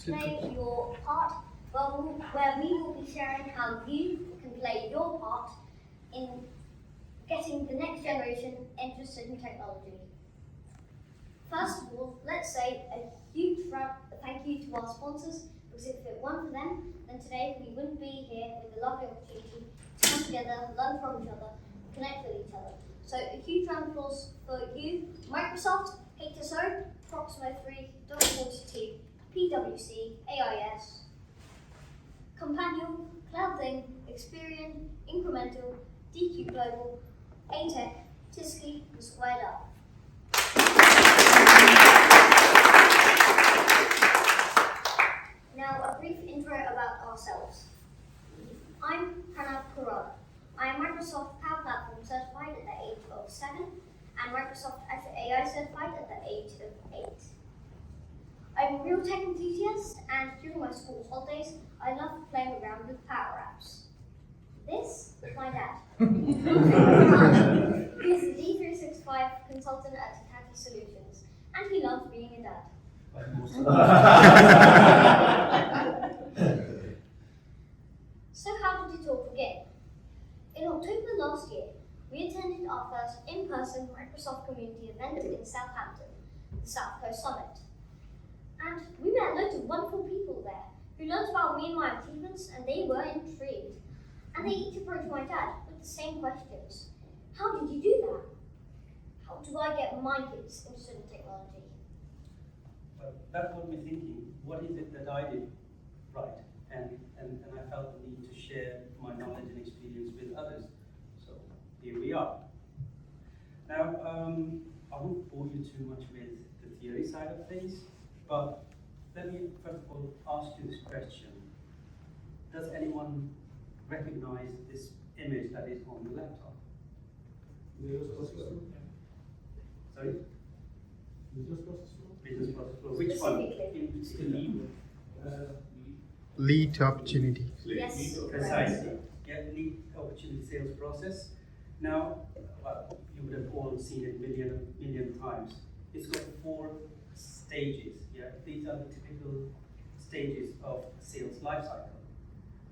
play your part, where we will be sharing how you can play your part in getting the next generation interested in technology. First of all, let's say a huge thank you to our sponsors, because if it weren't for them, then today we wouldn't be here with the lovely opportunity to come together, learn from each other, connect with each other. So a huge round of applause for you, Microsoft, HSO, Proximo 3, W42, PwC, AIS, Companion, CloudThing, Experian, Incremental, DQ Global, ATEC, TISCI, and Squared Up. Now a brief intro about ourselves. I'm Pranav Khurana. I am Microsoft Power Platform certified at the age of 7 and Microsoft Azure AI certified at the age of 8. I'm a real tech enthusiast, and during my school holidays, I love playing around with Power Apps. This is my dad. He's a D365 consultant at Hitachi Solutions, and he loves being a dad. So how did it all begin? In October last year, we attended our first in-person Microsoft community event in Southampton, the South Coast Summit. And we met loads of wonderful people there who learned about me and my achievements, and they were intrigued. And they each approached my dad with the same questions. How did you do that? How do I get my kids interested in technology? That got me thinking, what is it that I did right? And I felt the need to share my knowledge and experience with others. So here we are. Now, I won't bore you too much with the theory side of things, but let me first of all ask you this question. Does anyone recognize this image that is on the laptop? Sorry? Business process flow. Which one? Lead opportunity. Yes, Precisely. Yeah, lead opportunity sales process. Now, you would have all seen it million times. It's got 4 stages. Yeah, these are the typical stages of sales lifecycle.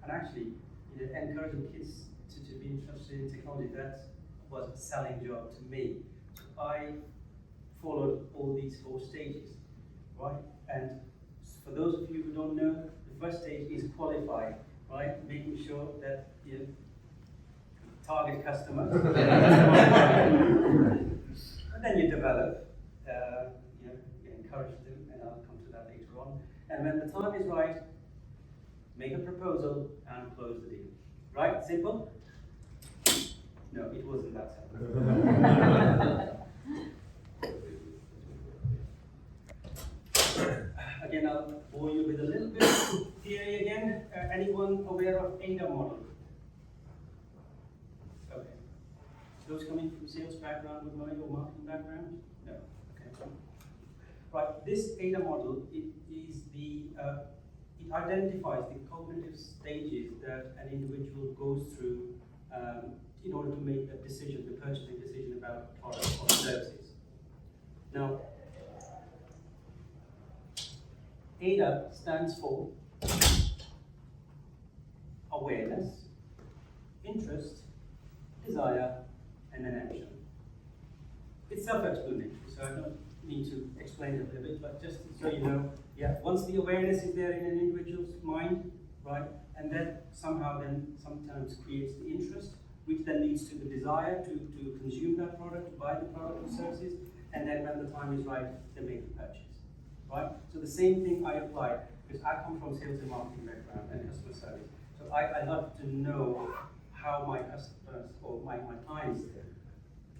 And actually, encouraging kids to be interested in technology, that was a selling job to me. So I followed all these 4 stages, right? And for those of you who don't know, the first stage is qualify, right? Making sure that you target customer. And then you develop, you encourage them, and I'll come to that later on. And when the time is right, make a proposal and close the deal. Right? Simple? No, it wasn't that simple. Again, I'll bore you with a little bit of theory again. Anyone aware of ADA model? Okay. Those coming from sales background would know it, or marketing background? No. Okay. Right. This ADA model, it identifies the cognitive stages that an individual goes through in order to make a decision, the purchasing decision about products or services. Now, ADA stands for awareness, interest, desire, and then action. It's self-explanatory, so I don't need to explain it a little bit, but just so you know, yeah, once the awareness is there in an individual's mind, right, and that somehow then sometimes creates the interest, which then leads to the desire to consume that product, to buy the product or services, and then when the time is right, they make the purchase. Right? So the same thing I apply, because I come from sales and marketing background and customer service. So I love to know how my customers or my clients do.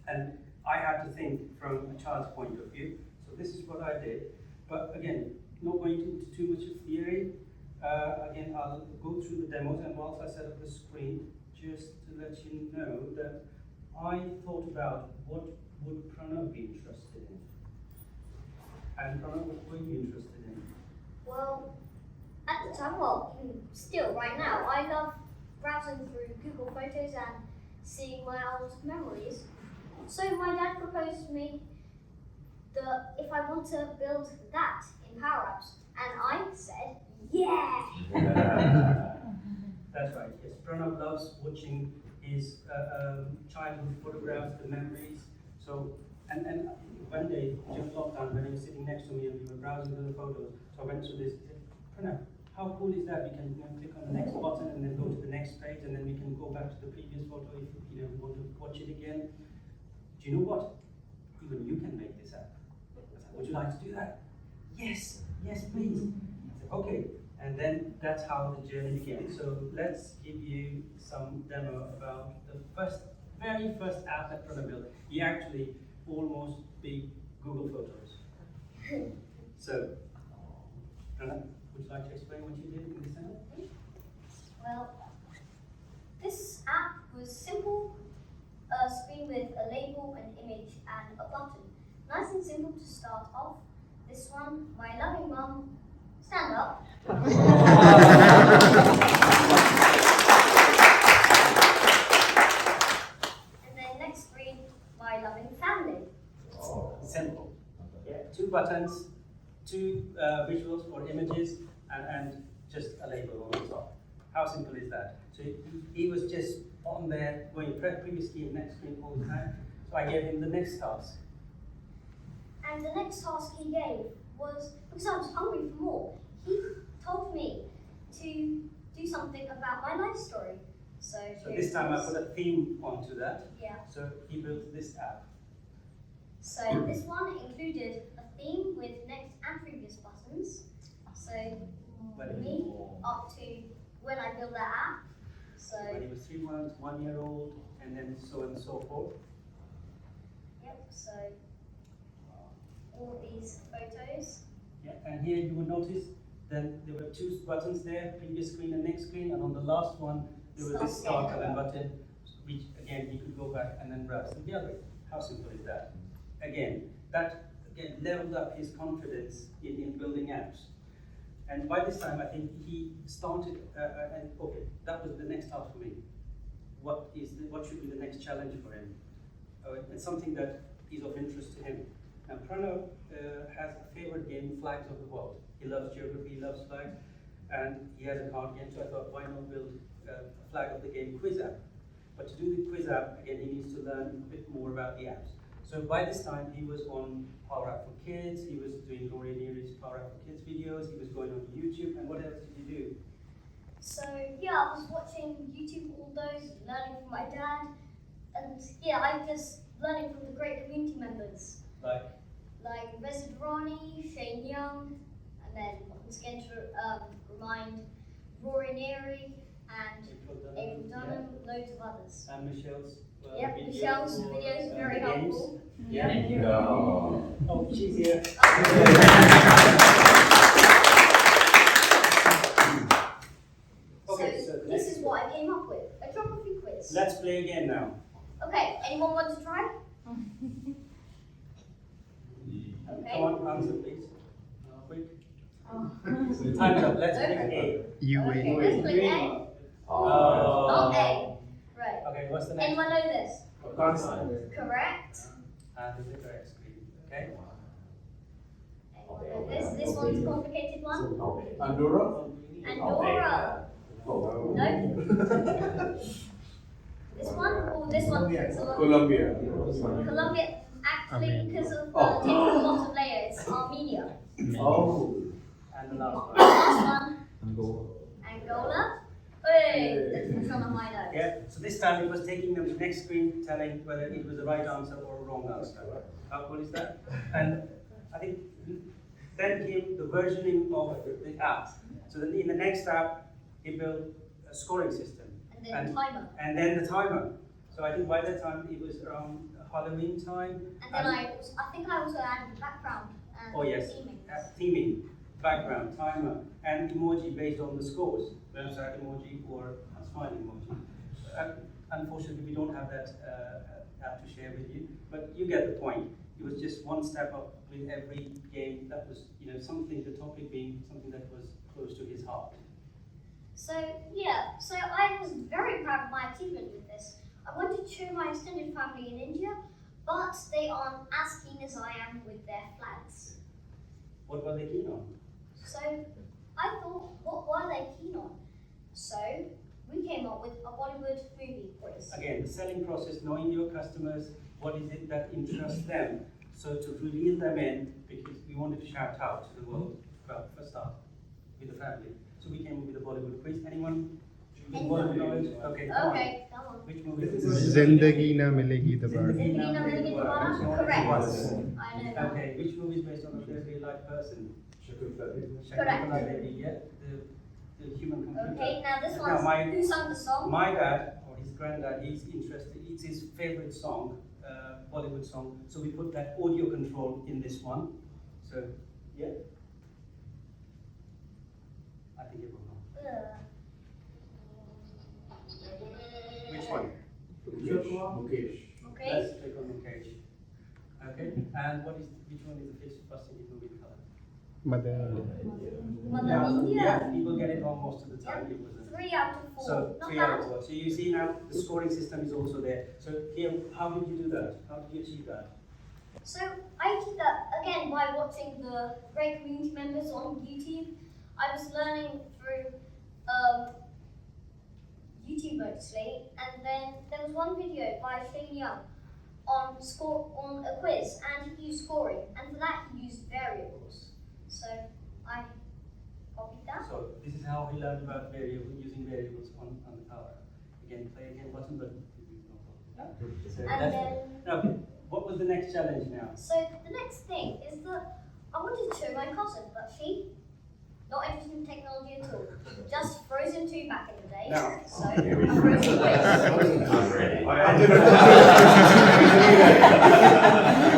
And I had to think from a child's point of view. So this is what I did. But again, not going into too much of theory. Again, I'll go through the demos, and whilst I set up the screen, just to let you know that I thought about what would Pranav be interested in. And Pranav, what were you interested in? Well, at the time, still right now, I love browsing through Google Photos and seeing my old memories. So my dad proposed to me that if I want to build that in Power Apps, and I said That's right, yes. Pranav loves watching his childhood photographs, the memories. So, and one day, during lockdown, when he was sitting next to me and we were browsing through the photos, so I went through this, he said, Pranav, how cool is that? We can click on the next button and then go to the next page, and then we can go back to the previous photo if we want to watch it again. Do you know what? Even you can make this app. I said, would you like to do that? Yes, yes, please. I said, okay. And then that's how the journey began. So let's give you some demo about the very first app that Pranav built. He actually almost beat Google Photos. So, Pranav, would you like to explain what you did in this demo? Well, this app was simple, a screen with a label, an image, and a button. Nice and simple to start off. This one, my loving mum, stand up. And then next screen, my loving family. Simple. Yeah, 2 buttons, 2 visuals or images, and just a label on the top. How simple is that? So he was just on there going previous screen, next screen all the time. So I gave him the next task. And the next task he gave was, because I was hungry for more, he told me to do something about my life story. So this time I put a theme onto that. Yeah. So he built this app. So this one included a theme with next and previous buttons. So me up to when I built that app. So when he was 3 months, 1 year old, and then so on and so forth. Yep. So all these photos. Yeah, and here you will notice that there were 2 buttons there, previous screen and next screen, and on the last one there was this start button, which again he could go back and then browse the gallery. How simple is that? Again, that leveled up his confidence in building apps. And by this time, I think he started, and okay, that was the next task for me. What should be the next challenge for him? It's something that is of interest to him. Now, Pranav has a favorite game, Flags of the World. He loves geography, he loves flags, and he has a card game, so I thought, why not build a flag of the game quiz app? But to do the quiz app, again, he needs to learn a bit more about the apps. So by this time, he was on Power App for Kids, he was doing Rory Neary's Power App for Kids videos, he was going on YouTube, and what else did you do? So yeah, I was watching YouTube all those, learning from my dad, and yeah, I'm just learning from the great community members. Like Reza Durrani, Shane Young, and then once again to remind Rory Neary and April Dunham, loads of others. And Michelle's Michelle's videos are very helpful. Yeah. No. Oh, she's here. Okay, so this is what I came up with, a geography quiz. Let's play again now. Okay, anyone want to try? Okay. Come on, answer please. Quick. Time's up. Let's pick A. Okay, let's play A. Oh. Not A. Right. Okay, what's the next? Anyone know this? Afghanistan. Correct. And the correct screen. Okay. Anyone know this? This one's a complicated one. Andorra. Andorra. Oh. No. This one? Oh, this one takes a lot. Colombia. Colombia. Actually, because of taking a lot of layers, Armenia. Oh. And the last one. Last one. Angola. Hey, that's on a high note. Yeah, so this time it was taking them to the next screen, telling whether it was the right answer or a wrong answer. How cool is that? And I think then came the versioning of the app. So then in the next app, he built a scoring system. And then timer. And then the timer. So I think by that time it was around Halloween time. And then I think I also added the background and oh yes, theming. Theming, background, timer, and emoji based on the scores. Whether it's an emoji or a smiling emoji. Unfortunately, we don't have that app to share with you, but you get the point. It was just one step up with every game that was, something, the topic being something that was close to his heart. So yeah, so I was very proud of my achievement with this. I wanted to show my extended family in India, but they aren't as keen as I am with their flags. What were they keen on? So I thought, what were they keen again, the selling process, knowing your customers, what is it that interests them. So to reel them in, because we wanted to shout out to the world, well, first start with the family. So we came up with a Bollywood quiz. Anyone with Bollywood knowledge? Okay, come on. Okay, come on. Which movie is it? Zindagi na milegi dobara. Zindagi Na Zindagi Na Milegi Milegi Dobara. Dobara. Which one is Correct. it? I know that. Okay, which movie is based on a very real life person? Correct. Shakuntala Devi, yeah, the human computer. Okay, now this Now, one's who sung the song? My dad, or his granddad, he's interested, it's his favorite song, Bollywood song, so we put that audio control in this one. So, yeah. I think it will know. Which one? Mukesh. Okay. Let's click on Mukesh. Okay, and which one is the first thing you do with color? Mother. Mother India. Yeah, people get it wrong most of the time. It wasn't. 3 out of 4. So, Not 3 out of bad. 4. So you see now the scoring system is also there. So here, how did you do that? How did you achieve that? So I did that again by watching the great community members on YouTube. I was learning through YouTube mostly, and then there was one video by Shane Young on a quiz, and he used scoring, and for that he used variables. So I copied that. So this is how we learned about using variables on the power. Again, play again button, but so And then, now, what was the next challenge now? so the next thing is that I wanted to show my cousin, but she not interested in technology at all. Just Frozen 2 back in the day. No. So a Frozen quiz.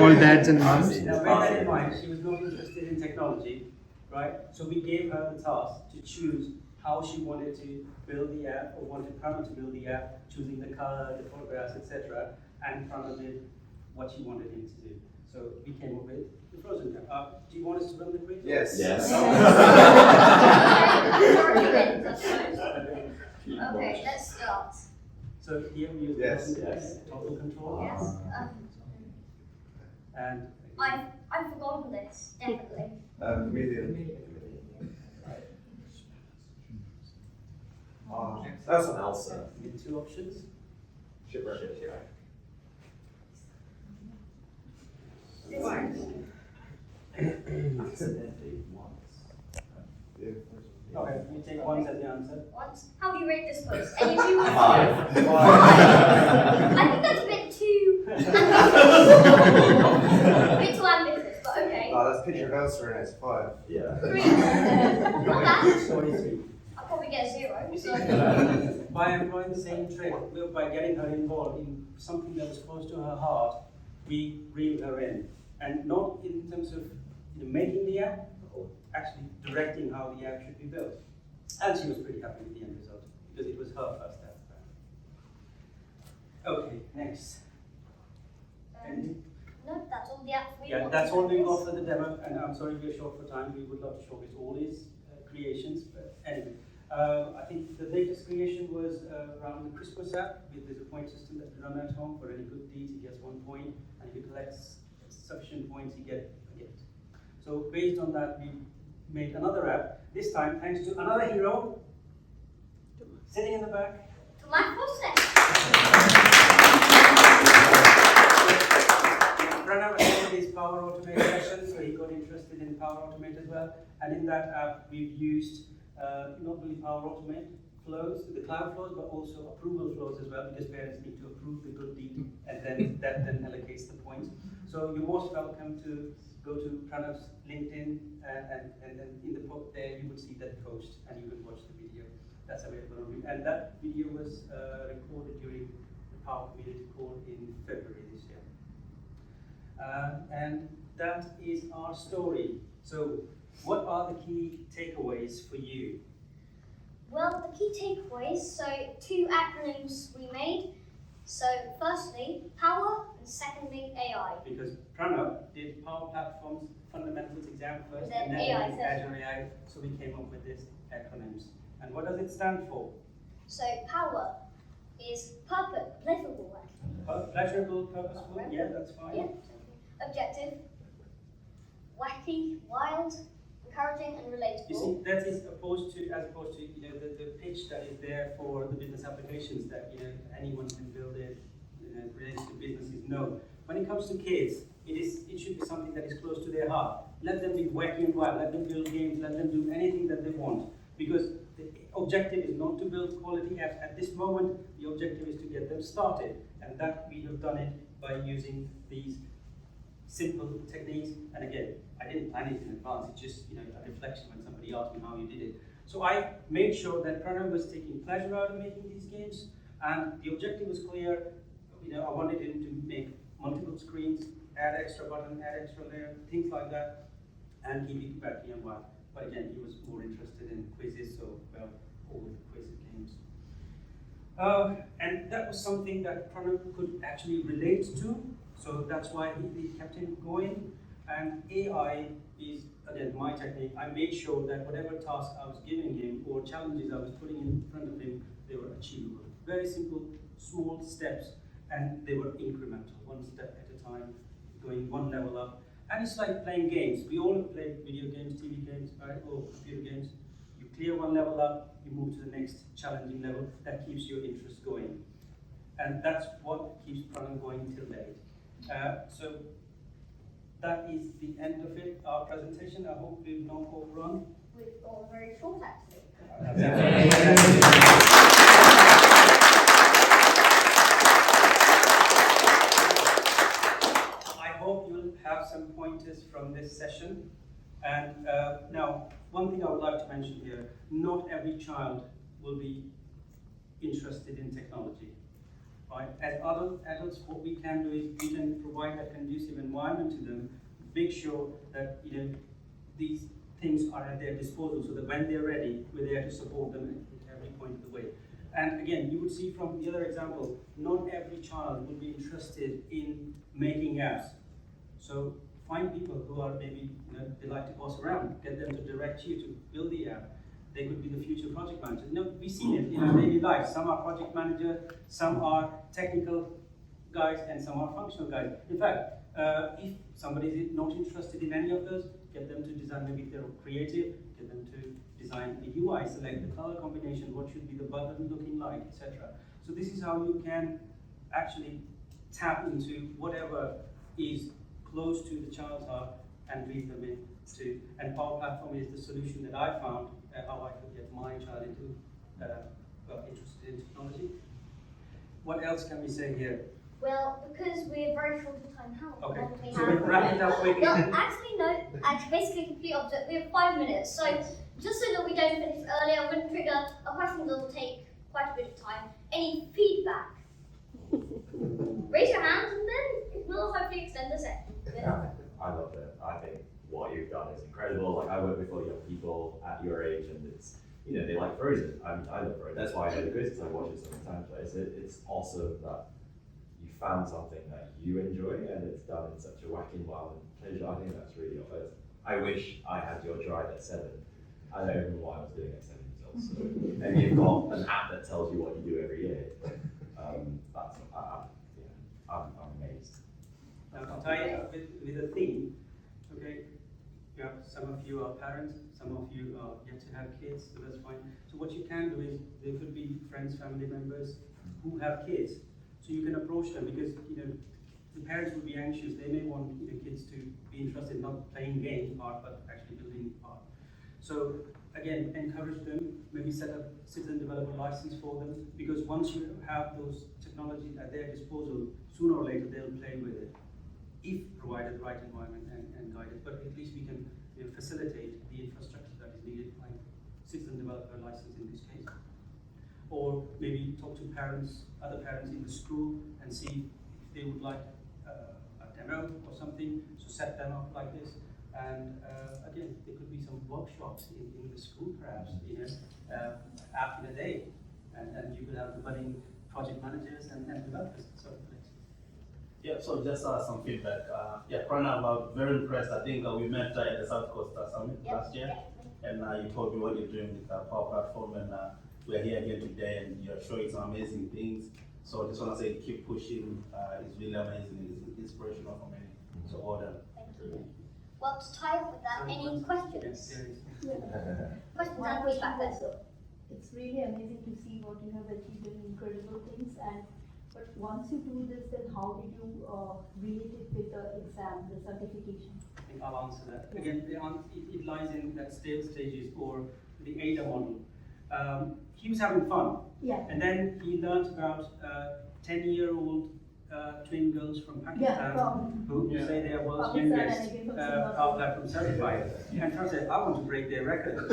All dads and moms. Now bear that in mind, she was not interested in technology, right? So we gave her the task to choose how she wanted to build the app, or wanted Pranav to build the app, choosing the color, the photographs, etc. And Pranav did what she wanted him to do. So we came up with the Frozen app. Do you want us to run the quiz? Yes. Yes. Okay, let's start. So here we use Yes, the yes. total control. Yes. And I've forgotten this, definitely. Medium. That's an Elsa. with 2 options. Shipwreck. This one. Accidentally once. Okay, you take one as the answer. Once. How do you rate this quiz? Any of you? 5. I think that's a bit too ambitious, but okay. Oh, that's picture of Elsa and it's 5. Yeah. 3. Not bad. 43. I'll probably get a 0. You see, So. by employing the same trick, by getting her involved in something that was close to her heart, we reeled her in. And not in terms of making the app, actually directing how the app should be built. And she was pretty happy with the end result, because it was her first app. Okay, next. Anything? No, that's all the apps we Yeah, want. that's all we've got for the demo, and I'm sorry we're short for time. We would love to showcase all his creations, but anyway. I think the latest creation was around the Christmas app with the point system that we run at home. For any good deeds, he gets 1 point, and if he collects sufficient points, he gets a gift. So based on that, we made another app. This time, thanks to another hero sitting in the back. To my process. Pranav attended his Power Automate session, so he got interested in Power Automate as well. And in that app, we've used not only Power Automate flows, the cloud flows, but also approval flows as well, because parents need to approve the good deed, and then that then allocates the points. So you're most welcome to go to Pranav's LinkedIn, and then in the post there you will see that post, and you can watch the video. That's available on YouTube. And that video was recorded during the Power Community Call in February this year. And that is our story. So, what are the key takeaways for you? Well, the key takeaways, so 2 acronyms we made. So firstly, power, and secondly, AI. Because Pranav did Power Platform's fundamentals exam first, Then and then AI he did first. Azure AI, so we came up with these acronyms. And what does it stand for? So power is pleasurable, actually. Pleasurable, purposeful, yeah, that's fine. Yeah. Objective, wacky, wild, and encouraging and relatable. You see, that is opposed to, as opposed to, the pitch that is there for the business applications that, anyone can build it, related to businesses. No. When it comes to kids, it should be something that is close to their heart. Let them be wacky and wild, let them build games, let them do anything that they want. Because the objective is not to build quality apps. At this moment, the objective is to get them started. And that we have done it by using these simple techniques. And again, I didn't plan it in advance. It's just a reflection when somebody asked me how you did it. So I made sure that Pranav was taking pleasure out of making these games, and the objective was clear. I wanted him to make multiple screens, add extra button, add extra layer, things like that, and keep it wacky and wild. But again, he was more interested in quizzes, so all the quiz games. And that was something that Pranav could actually relate to, so that's why he kept him going. And AI is, again, my technique. I made sure that whatever task I was giving him or challenges I was putting in front of him, they were achievable. Very simple, small steps, and they were incremental, one step at a time, going one level up. And it's like playing games. We all play video games, TV games, right, or computer games. You clear one level up, you move to the next challenging level. That keeps your interest going. And that's what keeps Pranav going till date. So that is the end of it, our presentation. I hope we've not overrun. We've gone very short, actually. I hope you'll have some pointers from this session. And now, one thing I would like to mention here, not every child will be interested in technology. Right? As adults, what we can do is we can provide a conducive environment to them, make sure that these things are at their disposal, so that when they're ready, we're there to support them at every point of the way. And again, you would see from the other example, not every child will be interested in making apps. So find people who are maybe they like to boss around, get them to direct you to build the app. They could be the future project managers. We've seen it in our daily life. Some are project managers, some are technical guys, and some are functional guys. In fact, if somebody is not interested in any of those, get them to design, maybe if they're creative, get them to design a UI, select the color combination, what should be the button looking like, etc. So this is how you can actually tap into whatever is close to the child's heart and lead them into. And Power Platform is the solution that I found, how I could get my child into interested in technology. What else can we say here? Well, because we're very short of time now. Okay, we so we'll wrap it up quickly. Well, actually, no. Actually, basically, complete opposite. We have 5 minutes. So, just so that we don't finish early, I'm going to trigger a question that will take quite a bit of time. Any feedback? Raise your hands, and then if not, hopefully extend the set. Yeah, I love it. I think what you've done is incredible. Like, I work with all young people at your age, and it's, they like Frozen. I mean, I love Frozen. That's why I know the quiz, because I watch it so many times. But it's awesome that you found something that you enjoy, and it's done in such a wacky and wild pleasure. I think that's really awesome. I wish I had your drive at 7. I don't even know why I was doing it at 7 years old. So maybe you've got an app that tells you what you do every year. I'm amazed. Now, to tie it up with a theme, okay, some of you are parents, some of you are yet to have kids, so that's fine. So what you can do is, there could be friends, family members who have kids, so you can approach them, because the parents will be anxious. They may want kids to be interested, not playing game part, but actually building part. So again, encourage them, maybe set up citizen developer license for them, because once you have those technologies at their disposal, sooner or later they'll play with it, if provided the right environment and guided. But at least we can facilitate the infrastructure that is needed, like citizen developer license in this case. Or maybe talk to parents, other parents in the school, and see if they would like a demo or something, so set them up like this. And again, there could be some workshops in the school, perhaps, half in a day, and you could have the budding project managers and developers sort of place. Yeah, so just some feedback. Pranav, I'm very impressed. I think we met at the South Coast Summit last year, and you told me what you're doing with the Power Platform, and we're here again today, and you're showing some amazing things. So I just want to say, keep pushing. It's really amazing. It's inspirational for many. So well done. Thank you. Well, to tie up with that, any questions? Questions and feedback then? It's really amazing to see what you have achieved in incredible things. But once you do this, then how did you relate it with the exam, the certification? I think I'll answer that. Again, it lies in that stages or the ADA model. He was having fun. Yeah. And then he learned about 10-year-old twin girls from Pakistan who say they are world's youngest Power Platform certified. And Pranav said, I want to break their record.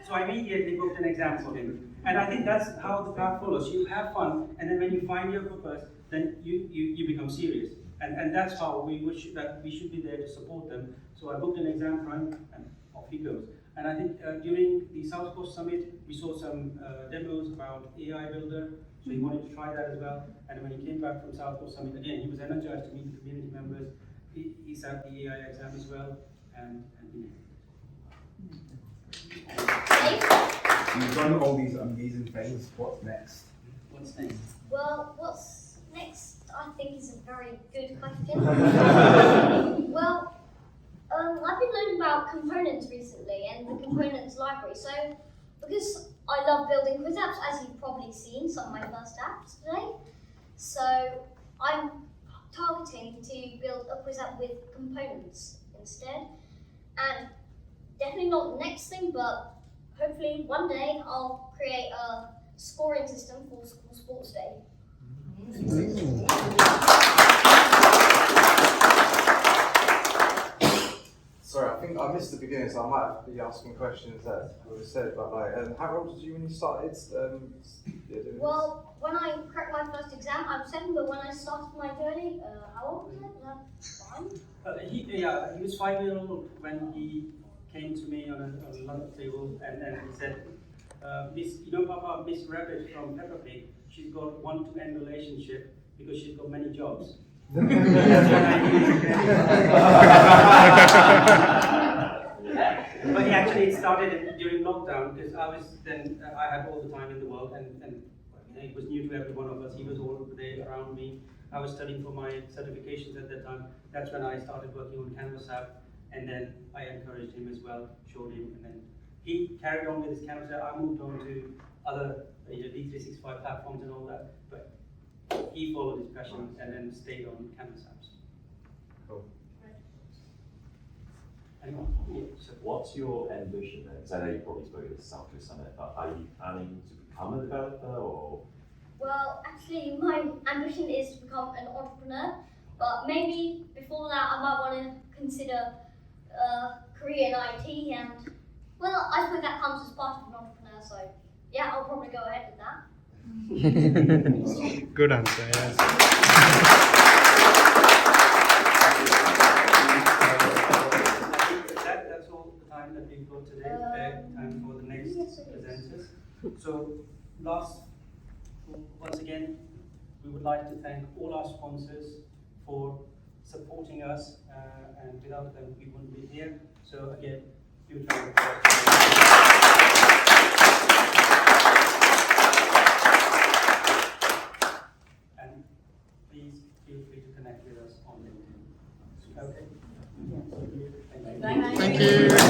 So I immediately booked an exam for him. And I think that's how the path follows. You have fun, and then when you find your purpose, then you become serious. And that's how we should be there to support them. So I booked an exam for him, and off he goes. And I think during the South Coast Summit, we saw some demos about AI Builder. So he wanted to try that as well. And when he came back from South Coast Summit, again, he was energized to meet the community members. He sat the AI exam as well, and he You've done all these amazing things. What's next? What's next? Well, what's next, I think, is a very good question. Well, I've been learning about components recently and the components library. So, because I love building quiz apps, as you've probably seen, some of my first apps today. So, I'm targeting to build a quiz app with components instead. And definitely not the next thing, but hopefully one day I'll create a scoring system for school sports day. Sorry, I think I missed the beginning, so I might be asking questions that were said, but like, how old was you when you started doing Well, when I cracked my first exam, I was 7, but when I started my journey, how old was it? 5? He was 5 years old when he came to me on a lunch table and he said, Miss, Papa, Miss Rabbit from Peppa Pig, she's got one-to-end relationship because she's got many jobs. But he actually started during lockdown because I had all the time in the world and it was new to every one of us. He was all there around me. I was studying for my certifications at that time. That's when I started working on Canvas app, and then I encouraged him as well, showed him, and then he carried on with his Canvas app. I moved on to other D365 platforms and all that, but he followed his passion and then stayed on Canvas apps. Cool. Anyone? Yeah, So what's your ambition then? Because I know you probably spoke at the South Coast Summit, but are you planning to become a developer or? Well, actually, my ambition is to become an entrepreneur, but maybe before that I might want to consider a career in IT, and well, I suppose that comes as part of an entrepreneur, so yeah, I'll probably go ahead with that. Good answer, yes. That's all the time that we've got today. Time for the next presenters. So, once again, we would like to thank all our sponsors for supporting us, and without them we wouldn't be here. So again, huge round of applause. And please feel free to connect with us on LinkedIn. Okay. Thank you.